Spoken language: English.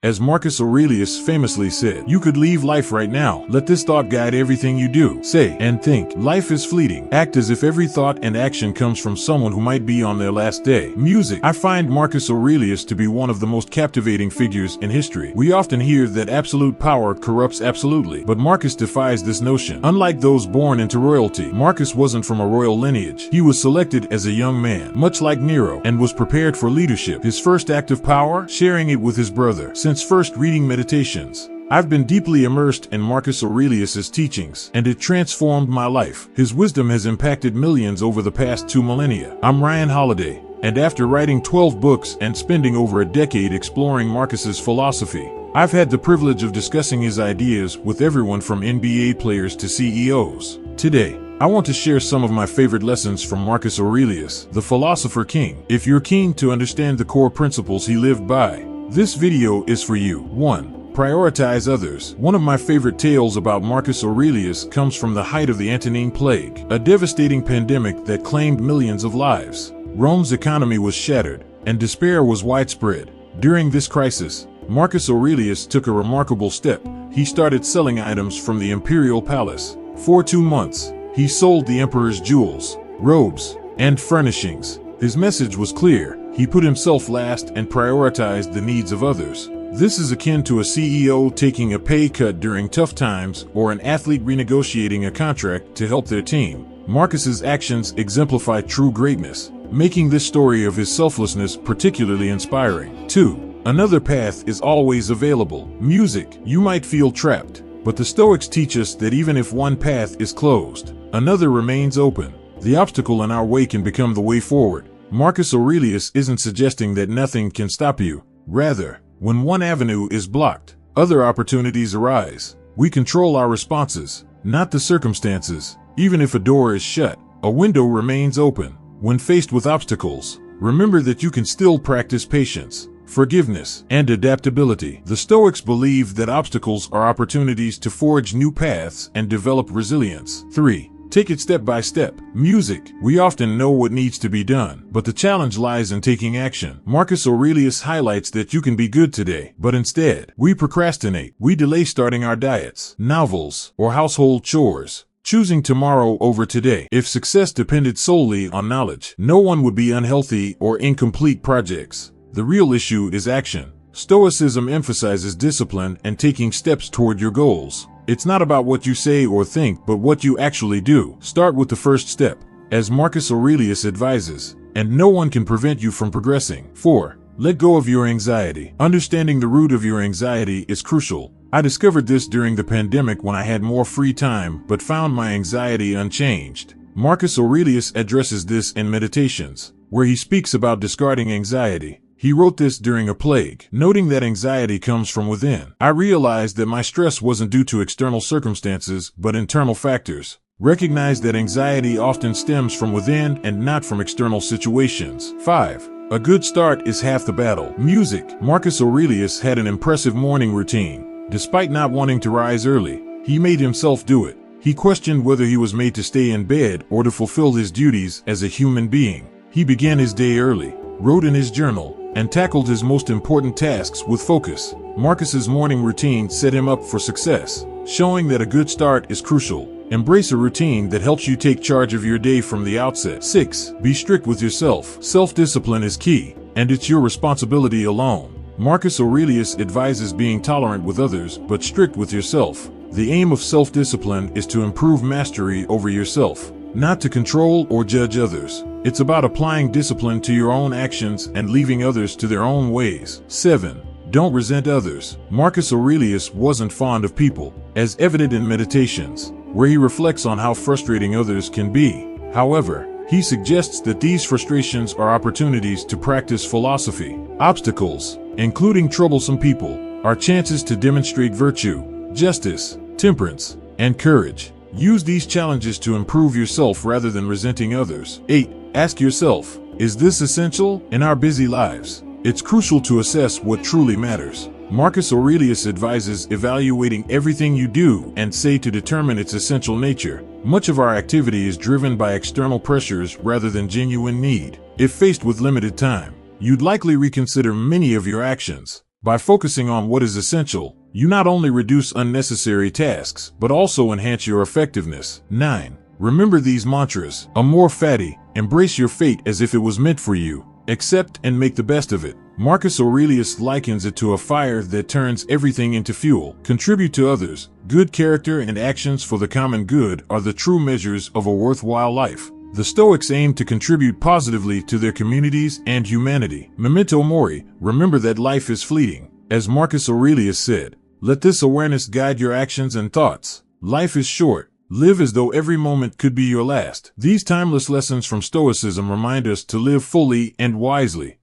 As Marcus Aurelius famously said, you could leave life right now. Let this thought guide everything you do, say, and think. Life is fleeting. Act as if every thought and action comes from someone who might be on their last day. Music. I find Marcus Aurelius to be one of the most captivating figures in history. We often hear that absolute power corrupts absolutely, but Marcus defies this notion. Unlike those born into royalty, Marcus wasn't from a royal lineage. He was selected as a young man, much like Nero, and was prepared for leadership. His first act of power? Sharing it with his brother. Since first reading Meditations, I've been deeply immersed in Marcus Aurelius's teachings, and it transformed my life. His wisdom has impacted millions over the past 2 millennia. I'm Ryan Holiday, and after writing 12 books and spending over a decade exploring Marcus's philosophy, I've had the privilege of discussing his ideas with everyone from NBA players to CEOs. Today, I want to share some of my favorite lessons from Marcus Aurelius, the philosopher king. If you're keen to understand the core principles he lived by, this video is for you. 1. Prioritize others. One of my favorite tales about Marcus Aurelius comes from the height of the Antonine Plague, a devastating pandemic that claimed millions of lives. Rome's economy was shattered, and despair was widespread. During this crisis, Marcus Aurelius took a remarkable step. He started selling items from the imperial palace. For 2 months, he sold the emperor's jewels, robes, and furnishings. His message was clear. He put himself last and prioritized the needs of others. This is akin to a CEO taking a pay cut during tough times or an athlete renegotiating a contract to help their team. Marcus's actions exemplify true greatness, making this story of his selflessness particularly inspiring. 2. Another path is always available. Music. You might feel trapped, but the Stoics teach us that even if one path is closed, another remains open. The obstacle in our way can become the way forward. Marcus Aurelius isn't suggesting that nothing can stop you. Rather, when one avenue is blocked, other opportunities arise. We control our responses, not the circumstances. Even if a door is shut, a window remains open. When faced with obstacles, remember that you can still practice patience, forgiveness, and adaptability. The Stoics believe that obstacles are opportunities to forge new paths and develop resilience. 3. Take it step by step. Music. We often know what needs to be done, but the challenge lies in taking action. Marcus Aurelius highlights that you can be good today, but instead, we procrastinate. We delay starting our diets, novels, or household chores, choosing tomorrow over today. If success depended solely on knowledge, no one would be unhealthy or incomplete projects. The real issue is action. Stoicism emphasizes discipline and taking steps toward your goals. It's not about what you say or think, but what you actually do. Start with the first step, as Marcus Aurelius advises, and no one can prevent you from progressing. 4. Let go of your anxiety. Understanding the root of your anxiety is crucial. I discovered this during the pandemic when I had more free time, but found my anxiety unchanged. Marcus Aurelius addresses this in Meditations, where he speaks about discarding anxiety. He wrote this during a plague, noting that anxiety comes from within. I realized that my stress wasn't due to external circumstances, but internal factors. Recognize that anxiety often stems from within and not from external situations. 5. A good start is half the battle. Music. Marcus Aurelius had an impressive morning routine. Despite not wanting to rise early, he made himself do it. He questioned whether he was made to stay in bed or to fulfill his duties as a human being. He began his day early, wrote in his journal, and tackled his most important tasks with focus. Marcus's morning routine set him up for success, showing that a good start is crucial. Embrace a routine that helps you take charge of your day from the outset. 6. Be strict with yourself. Self-discipline is key, and it's your responsibility alone. Marcus Aurelius advises being tolerant with others, but strict with yourself. The aim of self-discipline is to improve mastery over yourself, not to control or judge others. It's about applying discipline to your own actions and leaving others to their own ways. 7. Don't resent others. Marcus Aurelius wasn't fond of people, as evident in Meditations, where he reflects on how frustrating others can be. However, he suggests that these frustrations are opportunities to practice philosophy. Obstacles, including troublesome people, are chances to demonstrate virtue, justice, temperance, and courage. Use these challenges to improve yourself rather than resenting others. 8. Ask yourself, is this essential? In our busy lives, it's crucial to assess what truly matters. Marcus Aurelius advises evaluating everything you do and say to determine its essential nature. Much of our activity is driven by external pressures rather than genuine need. If faced with limited time, you'd likely reconsider many of your actions. By focusing on what is essential, you not only reduce unnecessary tasks, but also enhance your effectiveness. 9. Remember these mantras. Amor fati, embrace your fate as if it was meant for you. Accept and make the best of it. Marcus Aurelius likens it to a fire that turns everything into fuel. Contribute to others. Good character and actions for the common good are the true measures of a worthwhile life. The Stoics aim to contribute positively to their communities and humanity. Memento mori, remember that life is fleeting. As Marcus Aurelius said, let this awareness guide your actions and thoughts. Life is short. Live as though every moment could be your last. These timeless lessons from Stoicism remind us to live fully and wisely.